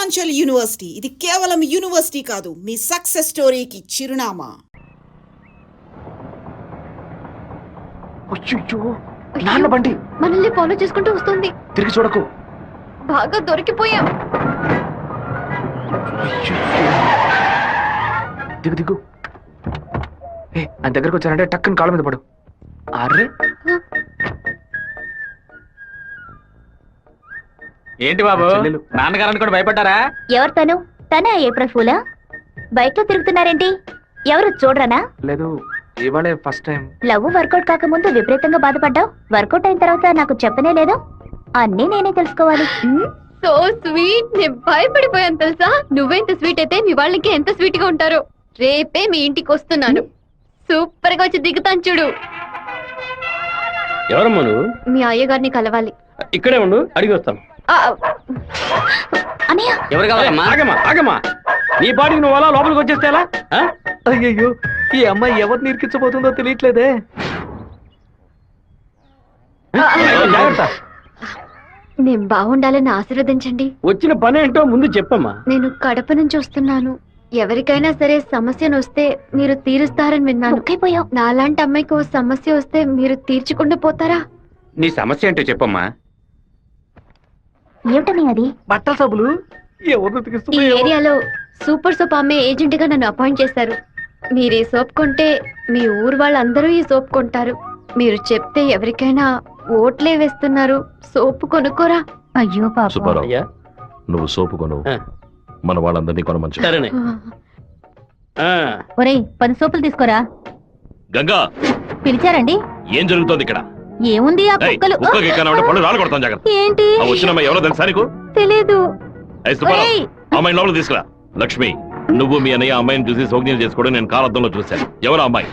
Purvanchal university ఇది కేవలం university కాదు, మీ సక్సెస్ స్టోరీకి చిరునామా. నాన్న బండి మనల్ని ఫాలో చేసుకుంటూ వస్తుంది. తిరిగి చూడకు. బాగా దొరికిపోయాం. దిగు దిగు. ఆయన దగ్గరకు వచ్చారంటే టక్కుని కాళ్ళ మీద పడు. అర్రే ఏంటి బాబు, నాన్నగారని కూడా భయపడ్డారా? ఎవరు తను? తనే ఏప్రిల్ ఫూలా? బైక్ లో తిరుగుతున్నారేంటి? ఎవరు చూడరానా? లేదు, ఇవాళే ఫస్ట్ టైం. లవ్ వర్కౌట్ కాకముందు విపరీతంగా బాధపడ్డావు, వర్కౌట్ అయిన తర్వాత నాకు చెప్పనే లేదు. అన్నీ నేనే తెలుసుకోవాలి. సో స్వీట్, నేను భయపడిపోయాను తెలుసా. నువ్వెంత స్వీట్ అయితే మీ వాళ్ళకి ఎంత స్వీట్ గా ఉంటారో. రేపే మీ ఇంటికి వస్తున్నాను, సూపర్ గా వచ్చి దిగుతాను చూడు. ఎవరమ్మా నువ్వు? మీ అయ్యగారిని కలవాలి. ఇక్కడే ఉండు, అడిగి వస్తాను. అన్నయ్య ఎవరు కావాలమ్మా? ఆగమ్మా ఆగమ్మా, నీ పాటికి నువ్వు అలా లోపలికి వచ్చేస్తే ఎలా? అయ్యయ్యో, ఈ అమ్మాయి ఎవరిని ఇరికించబోతుందో తెలియట్లేదే. జాగ్రత్త. నేను బాగుండాలని ఆశీర్వదించండి. వచ్చిన పని ఏంటో ముందు చెప్పమ్మా. నేను కడప నుంచి వస్తున్నాను. ఎవరికైనా సరే సమస్యను వస్తే మీరు తీరుస్తారని విన్నాను. ముక్కైపోయావు. నాలాంటి అమ్మాయికి ఓ సమస్య వస్తే మీరు తీర్చకుండా పోతారా? నీ సమస్య ఏంటో చెప్పమ్మా. ఏమిటని అది? బట్టల సబ్బులు ఎవరు ఈ ఏరియాలో సూపర్ సోప్ అమ్మే ఏజెంట్ గా నన్ను అపాయింట్ చేశారు. మీరు ఈ సోప్ కొంటే మీ ఊరు వాళ్ళందరూ ఈ సోప్ కొంటారు. మీరు చెప్తే ఎవరికైనా ఓట్లే వేస్తున్నారు. సోపు కొనుక్కోరా. అయ్యో పాప. సుబ్బారావు, నువ్వు సోపు కొను, మన వాళ్ళందరినీ కొనమంచు. సరేనే. ఒరేయ్, 10 సోపులు తీసుకోరా. గంగా, పిలిచారండి? ఏం జరుగుతోంది ఇక్కడ? ఏముంది, ఆ కుక్కలు. పళ్ళు రాళ్ళు కొడతాం, జాగ్రత్త. ఏంటి? వచ్చిన ఎవరో తెలుసా నీకు? తెలీదు. సుబ్బారావు, అమ్మాయిని లోపల తీసుకురా. లక్ష్మి, నువ్వు మీ అన్నయ్య అమ్మాయిని చూసి సౌజ్ఞలు చేసుకోవడం నేను కాలద్దంలో చూశాను. ఎవరు అమ్మాయి?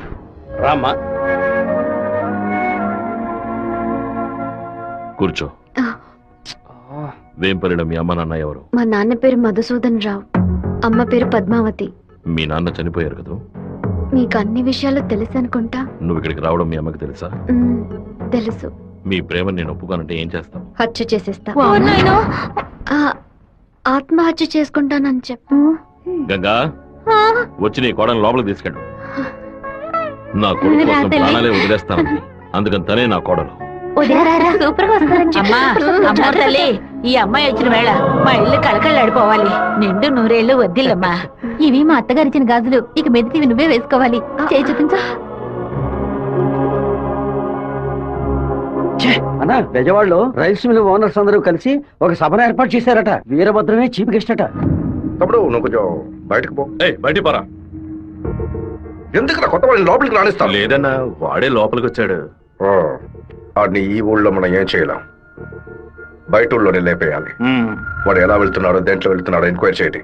రామ్మా. కూర్చో. వేంపల్లిలో మీ అమ్మ నాన్న ఎవరు? మా నాన్న పేరు మధుసూదన్ రావు, అమ్మ పేరు పద్మావతి. మీ నాన్న చనిపోయారు కదా? మీకు అన్ని విషయాలు తెలుసు అనుకుంటా. నువ్వు ఇక్కడికి రావడం మీ అమ్మకి తెలుసా? తెలుసు. మీ ప్రేమను నేను ఒప్పుకోనంటే ఏం చేస్తావు? హత్య చేసేస్తా. ఓ నాయనో. ఆత్మహత్య చేసుకుంటానని చెప్పు. గంగా, వచ్చి నీ కోడని లోపలికి తీసుకెళ్ళు. నా కొడుకు కోసం ప్రాణాలే వదిలేస్తానండి, అందుకని తనే నా కోడలు. సూపర్ గా వస్తారని అమ్మా తల్లి, ఈ అమ్మాయి వచ్చిన వేళ మా ఇల్లు కలకళ్ళాడిపోవాలి. నిండు నూరేళ్లు వద్దిల్లమ్మా. ఇవి మా అత్తగారిచ్చిన గాజులు, ఇక మెదిటివి నువ్వే వేసుకోవాలి. చేయి చూపించు. అన్నా, బెజవాడలో రైస్ మిల్ ఓనర్స్ అందరూ కలిసి ఒక సభను ఏర్పాటు చేశారట. వీరభద్రమే చీఫ్ గెస్ట్ అట. తప్పుడు నువ్వు కొంచెం బయటకు పో. బయటికి పోరా. ఎందుకు కొత్త వాళ్ళని లోపలికి రాణిస్తాం? లేదన్నా, వాడే లోపలికి వచ్చాడు. వాడిని ఈ ఊళ్ళో మనం ఏం చేయలేం, బయట ఊళ్ళోనే లేపేయాలి. వాడు ఎలా వెళ్తున్నాడో, దేంట్లో వెళ్తున్నాడో ఎంక్వైరీ చేయండి.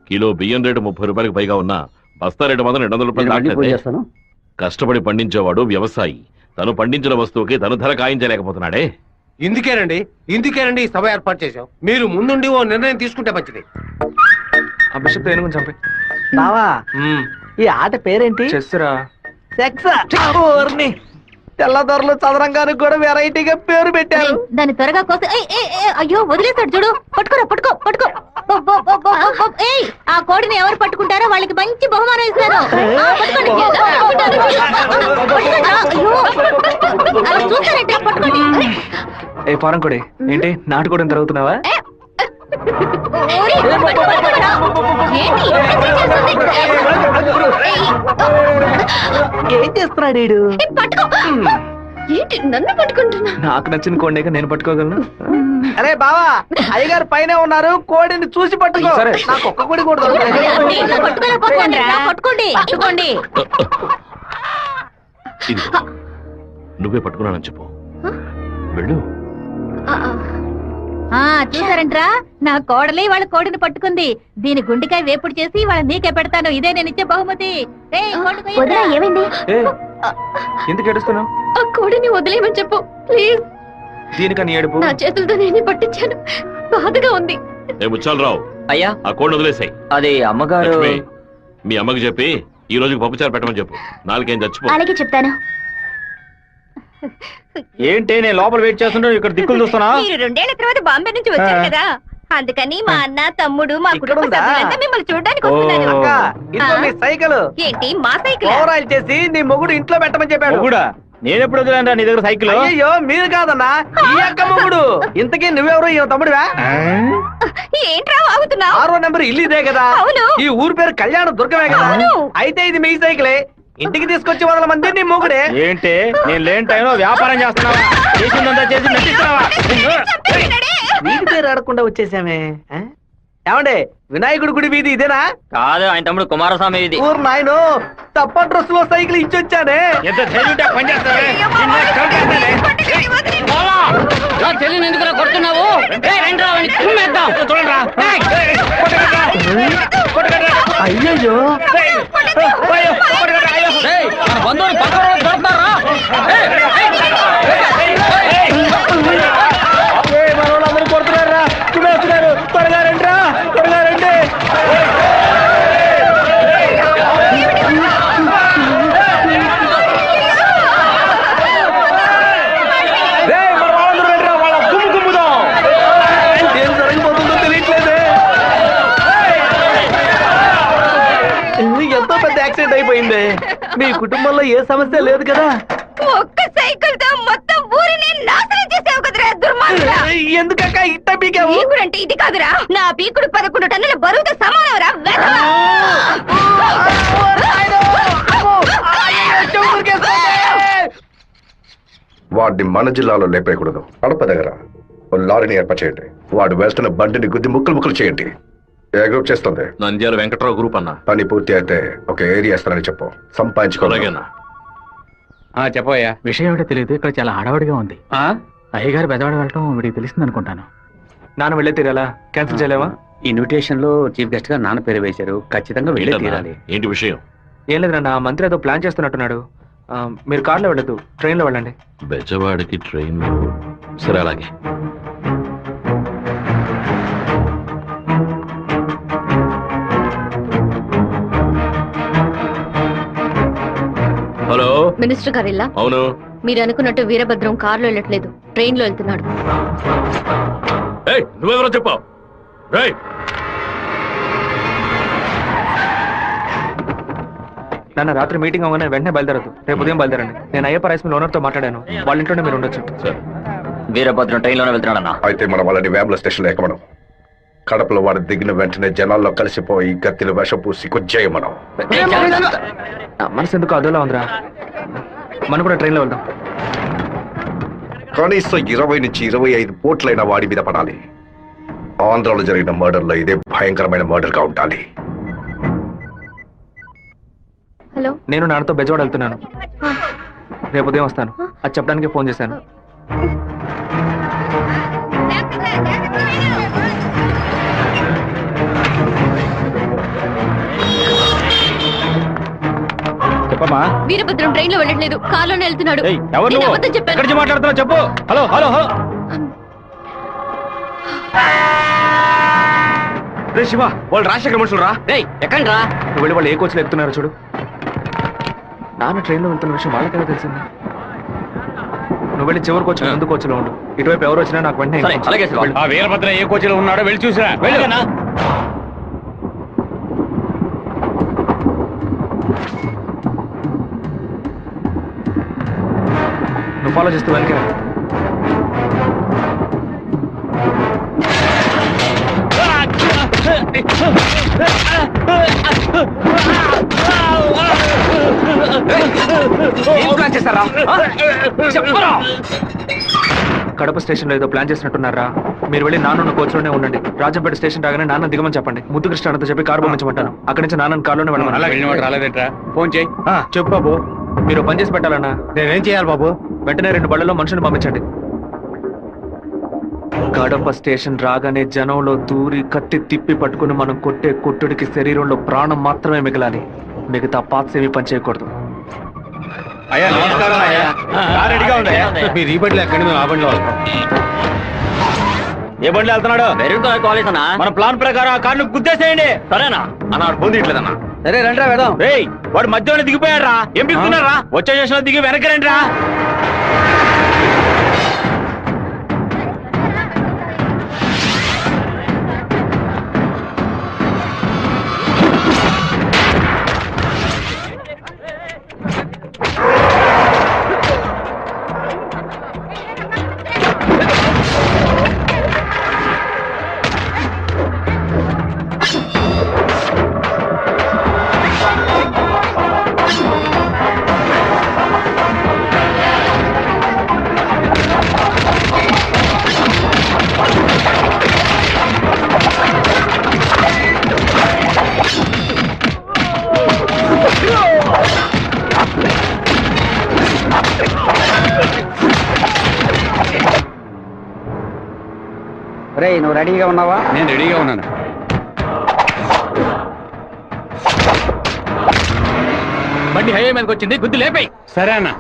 కిలో బియ్యం రేటు 30 రూపాయలకు పైగా ఉన్నా బస్తా రేటు మాత్రం 200 రూపాయలు. కష్టపడి పండించేవాడు వ్యవసాయి. తను పండించిన వస్తువుకి తను ధర కాయించలేకపోతున్నాడే. ఇందుకేనండి ఈ సభ ఏర్పాటు చేశాం. మీరు ముందుండి ఓ నిర్ణయం తీసుకుంటే మంచిది. ఆ బిషప్ ఏనుగుని చంపే. బావా, ఈ ఆట పేరేంటి? చెస్సురా. సెక్సా. తెల్లదొరలు చదరంగానికి కూడా వెరైటీగా పేరు పెట్టారు. దాన్ని త్వరగా కోసి. అయ్యో, వదిలేస్తాడు చూడు. పట్టుకోరా, పట్టుకో. ఆ కోడిని ఎవరు పట్టుకుంటారో వాళ్ళకి మంచి బహుమానం ఇస్తారు. ఏ ఫారం కొడి, ఏంటి నాటుకోవడం జరుగుతున్నావా? ఏం చేస్తున్నాడు? ఏంటి నన్ను పట్టుకుంటున్నా? నాకు నచ్చిన కోడిని నేను పట్టుకోగలను. అరే బావా, అయ్యగారు పైన ఉన్నారు, కోడిని చూసి పట్టుకో. సరే. నాకు ఒక్క కోడి కూడా పట్టుకోండి. నువ్వే పట్టుకున్నానని చెప్పు. వెళ్ళు. చూసారంట్రా, నా కోడలి వాళ్ళ కోడిని పట్టుకుంది. దీని గుండెకాయ వేపుడు చేసి వాళ్ళ నీకే పెడతాను. ఇదే నేను ఇచ్చే బహుమతి. ఏమైంది? ఎందుకు ఏడుస్తున్నావు? ఆ కోడిని వదిలేయమని చెప్పు ప్లీజ్. దీనికని ఏడుపు? నా చేతులతో నేనే పట్టించాను, బాధగా ఉంది. ముచ్చాలరావు, అయ్యా, ఆ కోడిని వదిలేసాయి. అది అమ్మగారు. మీ అమ్మకి చెప్పి ఈ రోజుకి పప్పుచారు పెట్టమని చెప్పు. నాలుగేం చచ్చిపో. అలాగే చెప్తాను. ఏంటి నేను లోపల వెయిట్ చేస్తుంటే ఇక్కడ దిక్కులు చూస్తున్నా? మీరు 2 ఏళ్ల తర్వాత బాంబే నుంచి వచ్చారు కదా, అందుకని మా అన్న తమ్ముడు మా ఇక్కడ కుటుంబ ఉందా? సభ్యులంతా మిమ్మల్ని చూడడానికి వస్తున్నారు అక్క, ఇదిగో నీ సైకిల్ ఏంటి మా సైకిల్ ఓవర్ ఆయిల్ చేసి నీ మొగుడు ఇంట్లో పెట్టమని చెప్పాడు. నేను ఎప్పుడు వదిలేను నీ దగ్గర సైకిల్? అయ్యో మీరు కాదన్నా ఈ అక్క మొగుడు. ఇంతకీ నువ్వెవరు ఈ తమ్ముడివా? ఏంట్రా వాగుతున్నావు 6వ నెంబర్ ఇల్లు ఇదే కదా? అవును. ఈ ఊరు పేరు కళ్యాణ దుర్గమే కదా? అవును. అయితే ఇది మీ సైకిలే. ఇంటికి తీసుకొచ్చి వదల మంది నీ మొగుడే. ఏంటి నేను లేని టైంలో వ్యాపారం చేస్తున్నావా? చేసిందంతా చేసి నటిస్తున్నావా? వీడి పేరు అడగకుండా వచ్చేసామే. ఆ? ఏమండే వినాయకుడి గుడి వీధి ఇదేనా? కాదు, ఆయన తమ్ముడు కుమారస్వామి ఇది. ఊరు నాయను తప్ప డ్రెస్ లో సైకిల్ ఇచ్చొచ్చానే. ఎంత ధైర్యం పని చేస్తావే? నిన్ను చంపేస్తానే. చెల్లిని ఎందుకు కొడుతున్నావు? చూడండిరా. అయ్యయ్యో బంధువులు పక్కన దొరుకుతారా? మనోళ్ళందరూ కొడుతున్నారా? వస్తున్నారు, త్వరగా రండిరా, త్వరగా రండి. మన వాళ్ళందరూ రండిరా, వాళ్ళ గుమ్ము గుమ్ముదాం. ఏం జరగబోతుందో తెలియట్లేదే. ఎంతో పెద్ద యాక్సిడెంట్ అయిపోయింది. మీ కుటుంబంలో ఏ సమస్య లేదు కదా? ఒక్క సైకిల్ తో మొత్తం ఊరిని నాశనం చేసావు కదరా దుర్మార్గుడా. ఎందుకక్క ఇట్ట పీకావు? పీకుడు అంటే ఇది కాదురా, నా పీకుడు 11 టన్నుల బరువుతో సమానవరా వెధవ. వాడిని మన జిల్లాలో లేపేయకూడదు. కడప దగ్గర ఓ లారీని ఏర్పాటు చేయండి. వాడు వేస్తున్న బండిని గుద్ది ముక్కలు ముక్కలు చేయండి. ఏ గ్రూప్ చేస్తుంది? నంద్యాల వెంకట్రావు గ్రూప్ అన్న. పని పూర్తి అయితే ఒక ఏరియా ఇస్తానని చెప్పు. సంపాదించుకోవాలి. అలాగేనా? చెప్పయ్యా. విషయం ఏమిటో తెలియదు, ఇక్కడ చాలా హడావుడిగా ఉంది. అయ్యగారు బెదవాడ వెళ్ళటం వీడికి తెలిసింది అనుకుంటాను. నాన్న వెళ్ళే తీరాలా? క్యాన్సిల్ చేయలేవా? ఇన్విటేషన్ లో చీఫ్ గెస్ట్ గా నాన్న పేరు వేశారు. ఖచ్చితంగా వెళ్ళే ఏంటన్నా? తీరాలి. ఏంటి విషయం? ఏం లేదు నాన్న, మంత్రి ఏదో ప్లాన్ చేస్తున్నట్టున్నాడు. మీరు కార్లో వెళ్ళదు, ట్రైన్లో వెళ్ళండి. బెజవాడికి ట్రైన్. సరే అలాగే. హలో, మినిస్టర్ గారు ఇలా అవును. మీరు అనుకున్నట్టు వీరభద్రం కారులో వెళ్ళట్లేదు, ట్రైన్ లో వెళ్తున్నాడు. ఏయ్, నువ్వెవరో చెప్పావు? నాన్న రాత్రి మీటింగ్ అవగానే వెంటనే బయలుదేరదు, రేపు ఉదయం బయలుదేరండి. నేను అయ్యప్ప రైస్ మిల్ ఓనర్తో మాట్లాడాను, వాళ్ళ ఇంట్లోనే మీరు ఉండొచ్చు. సరే. వీరభద్రం ట్రైన్లోనే వెళ్తున్నాడన్నా. అయితే మనం వాళ్ళని వేముల స్టేషన్లో ఎక్కమనం. కడపలో వాడు దిగిన వెంటనే జనాల్లో కలిసిపోయి గత్తిని విషం పూసి కొచ్చేయమనం. మనసు ఎందుకు అదోలా ఉందిరా, మనం కూడా ట్రైన్లో వెళ్దాం. కనీసం 20 నుంచి 25 పోట్లైన వాడి మీద పడాలి. ఆంధ్రాలో జరిగిన మర్డర్లో ఇదే భయంకరమైన మర్డర్ గా ఉండాలి. హలో, నేను నాన్నతో బెజవాడ వెళ్తున్నాను, రేపు ఉదయం వస్తాను. అది చెప్పడానికి ఫోన్ చేశాను. చెప్పమ్మా. వీరభద్రం ట్రైన్ లో వెళ్ళట్లేదు, కారులోనే వెళ్తున్నాడు. ఎవరు నేను నువ్వు? అబద్ధం చెప్పాను. ఎక్కడి నుంచి మాట్లాడుతున్నావు చెప్పు. Hello hello hello. రే శివ, వాళ్ళు రాజశేఖర మనుషులు రా. ఎక్కండి రా. నువ్వు వెళ్ళి వాళ్ళు ఏ కోచ్లో ఎక్కుతున్నారో చూడు. నాన్న ట్రైన్లో వెళ్తున్న విషయం వాళ్ళకైనా తెలిసింది. నువ్వు వెళ్ళి చివరి కోచ్ ముందు కోచ్లో ఉండు. ఇటువైపు ఎవరు వచ్చినా నాకు వెంటనే సరే, అలాగే శివ. వెళ్ళు. ఆ వీరభద్ర ఏ కోచ్లో ఉన్నాడో వెళ్ళి చూసిరా. వెళ్ళనా? నువ్వు ఫాలో చేస్తూ వెనక కడప స్టేషన్ లో ఏదో ప్లాన్ చేసినట్టున్నారా. మీరు వెళ్ళి నాన్న కోచ్లోనే ఉండండి. రాజంపేట స్టేషన్ రాగానే నాన్న దిగమని చెప్పండి. ముద్దుకృష్ణ అన్నతో చెప్పి కారు పంపించమంటాను. అక్కడి నుంచి నాన్న కారులోనే వెళ్ళమని. రాలేదేట్రా? ఫోన్ చేయి. చెప్పు బాబు. మీరు పని చేసి పెట్టాలన్నా. నేనేం చేయాలి బాబు? వెంటనే 2 బళ్ళలో మనుషుని పంపించండి. కడప స్టేషన్ రాగానే జనంలో దూరి కత్తి తిప్పి పట్టుకుని మనం కొట్టే కొట్టుడికి శరీరంలో ప్రాణం మాత్రమే మిగలాలి. మిగతా పాత్స్ ఏమీ పని చేయకూడదు. అయ్యా నమస్కారం అయ్యా. కార్ రెడీగా ఉంది అయ్యా. మీరు ఈ బండిలో ఎక్కండి, మేము ఆ బండిలో వస్తాం. ఏ బండి వెళ్తున్నాడు? కాలేజ్ అన్నా. మన ప్లాన్ ప్రకారం ఆ కార్ను గుద్దేసేయండి. సరేనా అన్న? ఫోన్ తీయట్లేదన్నా. సరే రండిరా వెళ్దాం. రేయ్, వాడు మధ్యలో దిగిపోయాడు రా. ఏం పిక్కున్నారా? వచ్చే స్టేషన్ లో దిగి వెనక్కి రండి రా. నువ్వు రెడీగా ఉన్నావా? నేను రెడీగా ఉన్నాను. బండి హైవే మీదకి వచ్చింది, గుద్దు లేపాయి. సరే అన్న.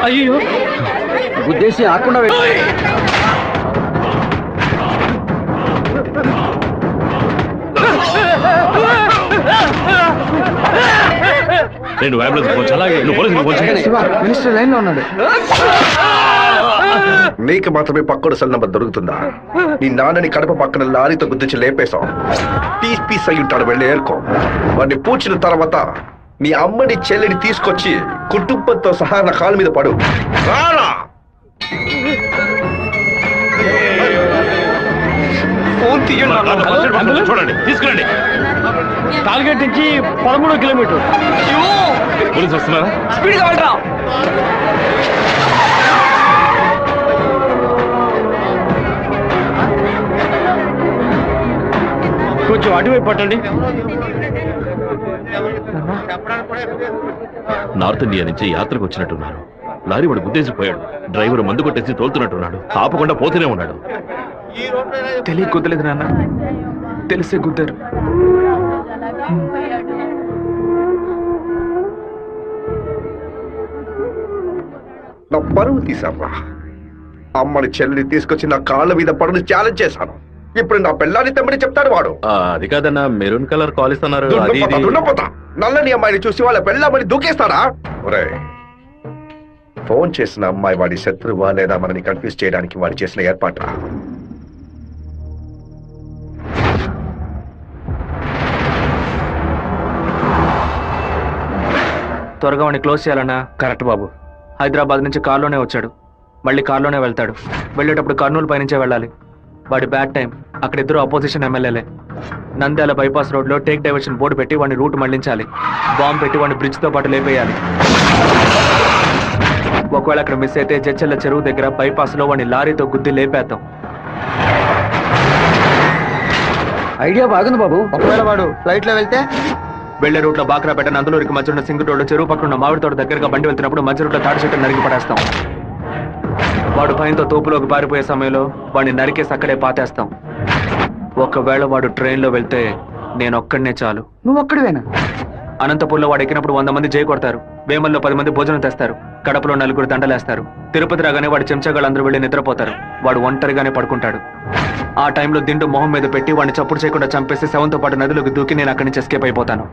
అయ్యో, ఉద్దేశం ఆకుండా నేను అంబులెన్స్ ఫోన్ చేయాలి. నువ్వు పోలీసులకు ఫోన్ చేయాలి. మినిస్టర్ లైన్ లో ఉన్నాడు. నీకు మాత్రమే పక్కడు సెల్ నంబర్ దొరుకుతుందా? నీ నాన్నని కడప పక్కన లారీతో గుద్దించి లేపేశాం. పీస్ పీస్ అయి ఉంటాడు, వెళ్ళి ఏరుకో. వాడిని పూడ్చిన తర్వాత నీ అమ్మని చెల్లిని తీసుకొచ్చి కుటుంబంతో సహా నా కాలు మీద పడు. రారా! ఫోన్ తీయండి. చూడండి, తీసుకురండి. టార్గెట్ నుంచి 13 కిలోమీటర్. పోలీసు వస్తున్నారా? స్పీడ్ గా వెళ్ళరా. కొంచెం అటువైపు పట్టండి. నార్త్ ఇండియా నుంచి యాత్రకు వచ్చినట్టున్నారు. లారీ వాడు గుద్దేసిపోయాడు. డ్రైవర్ మందు కొట్టేసి తోలుతున్నట్టున్నాడు. ఆపకుండా పోతూనే ఉన్నాడు. తెలియ గుద్దలేదు నాన్న, తెలిసే గుద్దారు. నా పరువు తీసారా? అమ్మని చెల్లిని తీసుకొచ్చి నా కాళ్ళ మీద పడుని ఛాలెంజ్ చేశాను. ఇప్పుడు నా పిల్లాన్ని తెమ్మని చెప్తాడు వాడు. అది కాదన్నా, మెరూన్ కలర్ కాలేజ్ అన్నారు. నల్లని అమ్మాయిని చూసి వాళ్ళ పెళ్ళామని దూకేస్తాడా? ఒరే, ఫోన్ చేసిన అమ్మాయి వాడి శత్రువా లేదా మనని కన్ఫ్యూజ్ చేయడానికి వాడు చేసిన ఏర్పాట. త్వరగా వాడిని క్లోజ్ చేయాలన్నా. కరెక్ట్ బాబు. హైదరాబాద్ నుంచి కార్లోనే వచ్చాడు, మళ్ళీ కార్లోనే వెళ్తాడు. వెళ్ళేటప్పుడు కర్నూలు పైనుంచే వెళ్ళాలి. వాడి బ్యాడ్ టైం. అక్కడ ఇద్దరు అపోజిషన్ ఎమ్మెల్యేలే. నంద్యాల బైపాస్ రోడ్ లో టేక్ డైవర్షన్ బోర్డు పెట్టి వాడిని రూట్ మళ్లించాలి. బాంబు పెట్టి వాడిని బ్రిడ్జ్ తో పాటు లేపేయాలి. ఒకవేళ అక్కడ మిస్ అయితే జడ్చెల్ల చెరువు దగ్గర బైపాస్ లో వాడిని లారీతో గుద్ది లేపేద్దాం. ఐడియా బాగుంది బాబు. ఒకవేళ వాడు ఫ్లైట్ లో వెళ్తే వెళ్లే రూట్ లో బాక్రాపేట నందులూరికి మధ్య ఉన్న సింగు రోడ్డు చెరువు పక్కన ఉన్న మామిడి తోట దగ్గరగా బండి వెళ్తున్నప్పుడు మధ్య రూట్ లో తాడి చెట్టు నరికి పడేస్తాం. వాడు భయంతో తోపులోకి పారిపోయే సమయంలో వాడిని నరికేసి అక్కడే పాతేస్తాం. ఒకవేళ వాడు ట్రైన్ లో వెళ్తే నేను ఒక్కడనే చాలు. నువ్వు ఒక్కడివేనా? అనంతపూర్లో వాడు ఎక్కినప్పుడు 100 మంది జై కొడతారు. వేమల్లో 10 మంది భోజనం తెస్తారు. కడపలో 4 దండలేస్తారు. తిరుపతి రాగానే వాడి చెంచాగాళ్ళందరూ వెళ్ళి నిద్రపోతారు. వాడు ఒంటరిగానే పడుకుంటాడు. ఆ టైంలో దిండు మొహం మీద పెట్టి వాడిని చప్పుడు చేయకుండా చంపేసి శవంతో పాటు నదిలోకి దూకి నేను అక్కడి నుంచి ఎస్కేప్ అయిపోతాను.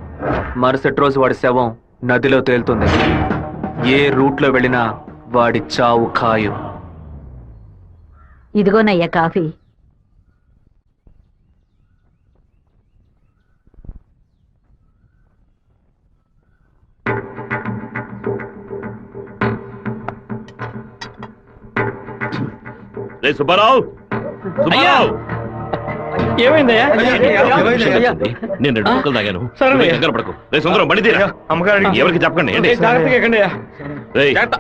మరుసటి రోజు వాడి శవం నదిలో తేలుతుంది. ఏ రూట్ లో వెళ్ళినా వాడి చావు ఖాయం. ఇదిగోనయ్యా కాఫీ. సుబ్బారావు, సుబ్బారావు, ఏమైందయ్యా? నేను 2 ముక్కలు తాగాను. కంగారు పడకు. రే సుందరం, బండి తీరా. ఎవరికి చెప్పకండి.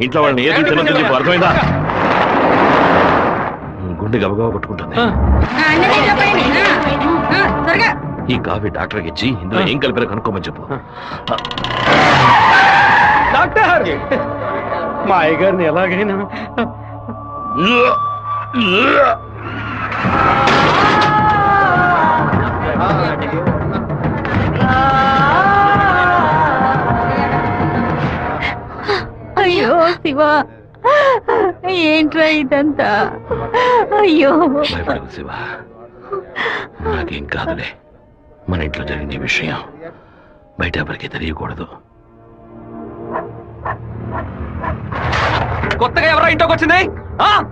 ఇంట్లో వాళ్ళని ఏది తినొద్దని చెప్పు, అర్థమైందా? గుండె గబగబా కొట్టుకుంటుంది. ఈ కాఫీ డాక్టర్కి ఇచ్చి ఇందులో ఏం కలిపారో కనుక్కోమని చెప్పు. డాక్టర్, మా అయ్యగారిని ఎలాగైనా అయ్యో శివ, ఏంట్రా ఇదంతా? అయ్యో భయపడకు శివ, నాకేం కాదులే. మన ఇంట్లో జరిగిన విషయం బయట ఎవరికి తెలియకూడదు. కొత్తగా ఎవరో ఇంట్లోకి వచ్చింది?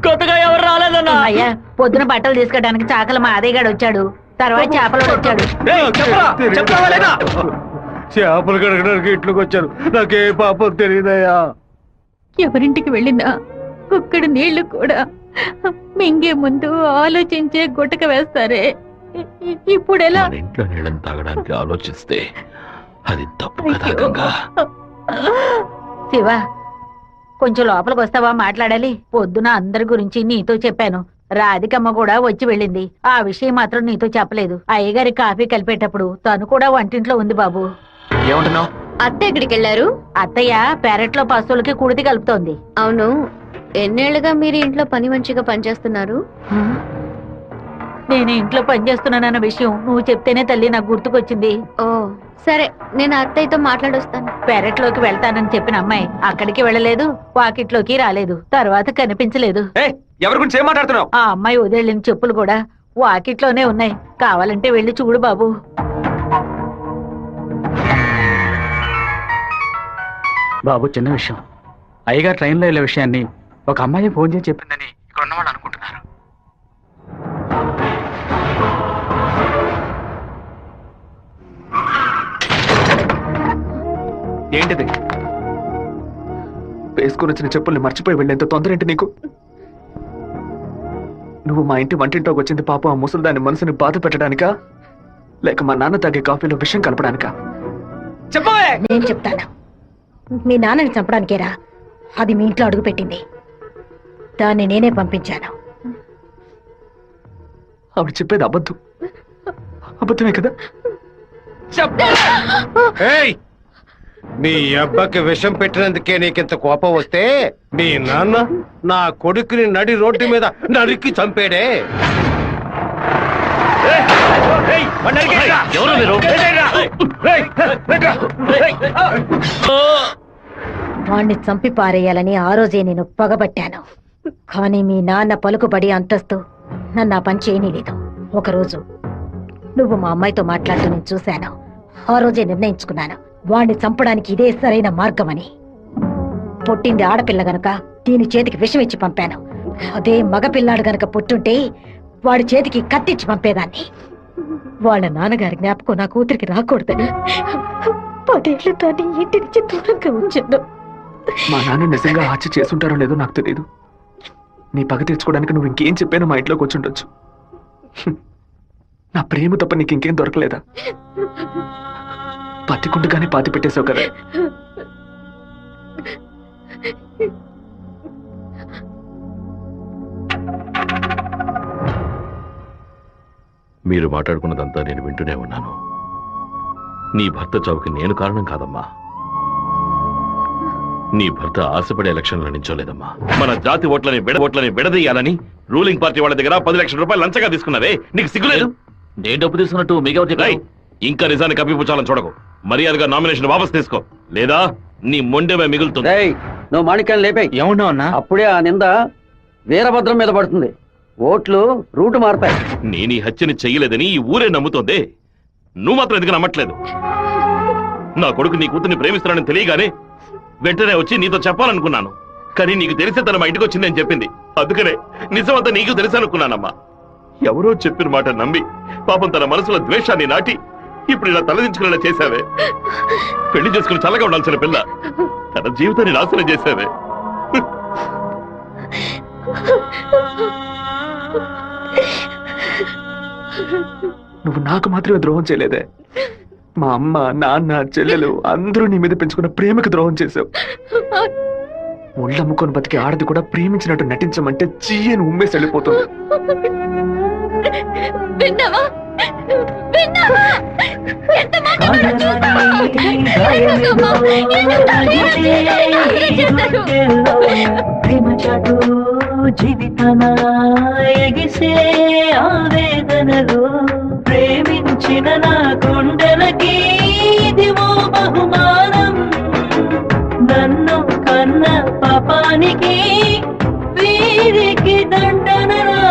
కొత్తగా ఎవరు రాలేదన్నా. అయ్యా పొద్దున బట్టలు తీసుకోవడానికి చాకల మా అదయ్యగాడు వచ్చాడు, తర్వాత చేపలోడు వచ్చాడు. చెప్పరా లేదా? చేపలు కడగడానికి ఇంట్లోకి వచ్చారు. నాకే పాపం తెలియదయ్యా. ఎవరింటికి వెళ్ళినా కుక్కడు నీళ్లు కూడా మింగే ముందు ఆలోచించే గుట్టక వేస్తారే, ఇప్పుడు ఎలా? మన ఇంట్లో నీళ్ళని తాగడానికి ఆలోచిస్తే అది తప్పు కదా గంగా. శివ, కొంచెం లోపలికి వస్తావా, మాట్లాడాలి. పొద్దున అందరి గురించి నీతో చెప్పాను. రాధికమ్మ కూడా వచ్చి వెళ్ళింది. ఆ విషయం మాత్రం నీతో చెప్పలేదు. అయ్యగారి కాఫీ కలిపేటప్పుడు తను కూడా వంటింట్లో ఉంది బాబు. ఏమంటున్నావు? అత్త ఎక్కడికి వెళ్ళారు? అత్తయ్య పెరట్లో పశువులకి కుడితి కలుపుతోంది. అవును, ఎన్నేళ్లుగా మీరు ఇంట్లో పని మంచిగా పనిచేస్తున్నారు? నేను ఇంట్లో పనిచేస్తున్నానన్న విషయం నువ్వు చెప్తేనే తల్లి నాకు గుర్తుకొచ్చింది. ఓ సరే, నేను అత్తయ్యతో మాట్లాడొస్తాను. పెరట్లోకి వెళ్తానని చెప్పిన అమ్మాయి అక్కడికి వెళ్ళలేదు, వాకిట్లోకి రాలేదు, తర్వాత కనిపించలేదు. ఎవరి గురించి ఏం మాట్లాడుతున్నావు? ఆ అమ్మాయి వదిలిన చెప్పులు కూడా వాకిట్లోనే ఉన్నాయి. కావాలంటే వెళ్ళి చూడు బాబు. బాబు, చిన్న విషయం. అయ్యగారు ట్రైన్లో వెళ్ళే విషయాన్ని ఒక అమ్మాయి ఫోన్ చేసి చెప్పిందని ఇక్కడ ఉన్నవాళ్ళు అనుకుంటున్నారు. ఏంటిది? వేసుకుని వచ్చిన చెప్పుల్ని మర్చిపోయి వెళ్ళేంత తొందర ఏంటి నీకు? నువ్వు మా ఇంటి వంటింట్లోకి వచ్చింది పాపం ఆ ముసలిదాని మనసుని బాధ పెట్టడానికా, లేక మా నాన్న తాగే కాఫీలో విషయం కలపడానికా? చెప్పవే. నేను చెప్తాను, మీ నాన్నని చంపడానికేరా అది మీ ఇంట్లో అడుగు పెట్టింది. దాన్ని నేనే పంపించాను. ఆవిడ చెప్పేది అబద్ధం. అబద్ధమే కదా? ఏయ్, మీ అబ్బకి విషం పెట్టినందుకే నీకింత కోపం వస్తే మీ నాన్న నా కొడుకుని నడి రోడ్డు మీద నరికి చంపాడే. ఎవరు మీరు? వాణ్ణి చంపి పారేయాలని ఆ రోజే నేను పగబట్టాను. కానీ మీ నాన్న పలుకుబడి అంతస్తు నన్ను ఆ పని చేయనీలేదు. ఒకరోజు నువ్వు మా అమ్మాయితో మాట్లాడుతూ నేను చూశాను. ఆ రోజే నిర్ణయించుకున్నాను, వాణ్ణి చంపడానికి ఇదే సరైన మార్గమని. పుట్టింది ఆడపిల్ల గనక దీని చేతికి విషం ఇచ్చి పంపాను. అదే మగపిల్లాడు గనక పుట్టుంటే వాడి చేతికి కత్తిచ్చి పంపేదాన్ని. వాళ్ళ నాన్నగారి జ్ఞాపకం నా కూతురికి రాకూడదని 10 ఏళ్లు దాన్ని ఇంటి నుంచి దూరంగా ఉంచాను. మా నాన్న నిజంగా హత్య చేసుంటారో లేదో నాకు తెలియదు. నీ పగ తీర్చుకోవడానికి నువ్వు ఇంకేం చెప్పానో మా ఇంట్లోకి వచ్చి ఉండొచ్చు. నా ప్రేమ తప్ప నీకు ఇంకేం దొరకలేదా? పత్తికుండగానే పాతి పెట్టేశావు కదా. మీరు మాట్లాడుకున్నదంతా నేను వింటూనే ఉన్నాను. నీ భర్త చావుకి నేను కారణం కాదమ్మా. నీ భర్త ఆశపడే ఎలక్షన్లో నించోలేదమ్మా. మన జాతి ఓట్లని విడదీయాలని రూలింగ్ పార్టీ వాళ్ళ దగ్గర 10 లక్షల రూపాయలు లంచంగా తీసుకున్నావే, నీకు సిగ్గులేదు? నేను డబ్బు తీసుకున్నట్టు మిగతా ఇంకా నిజాన్ని కప్పిపుచ్చాలని చూడకు. మర్యాదగా నామినేషన్ వాపస్ తీసుకో, లేదా నీ మొండెమే మిగులుతుంది. నువ్వు మాణిక్యాన్ని లేపాయి. ఏమన్నా అన్నా? అప్పుడే ఆ నింద వీరభద్రం మీద పడుతుంది. ఓట్లు రూటు మారుతాయి. నేను ఈ హత్యని చెయ్యలేదని ఈ ఊరే నమ్ముతోంది. నువ్వు మాత్రం ఎందుకు నమ్మట్లేదు? నా కొడుకు నీ కూతుర్ని ప్రేమిస్తున్నానని తెలియగానే వెంటనే వచ్చి నీతో చెప్పాలనుకున్నాను. కానీ నీకు తెలిసే తన మా ఇంటికి వచ్చిందని చెప్పింది. అందుకనే నిజమంతా నీకు తెలుసనుకున్నానమ్మా. ఎవరో చెప్పిన మాట నమ్మి పాపం తన మనసులో ద్వేషాన్ని నాటి ఇప్పుడు ఇలా తలదించుకునేలా చేశావే. పెళ్లి చేసుకుని చల్లగా ఉండాల్సిన పిల్ల తన జీవితాన్ని నాశనం చేశావే. నువ్వు నాకు మాత్రమే ద్రోహం చేయలేదే, మా అమ్మ నాన్న చెల్లెలు అందరూ నీ మీద పెంచుకున్న ప్రేమకు ద్రోహం చేశావు. ఒళ్ళమ్ముకొని బతికి ఆడది కూడా ప్రేమించినట్టు నటించమంటే చీయని ఉమ్మేసి వెళ్ళిపోతుంది. జీవితమా ఎగిసే ఆవేదనలో ప్రేమించిన నా గుండెలకి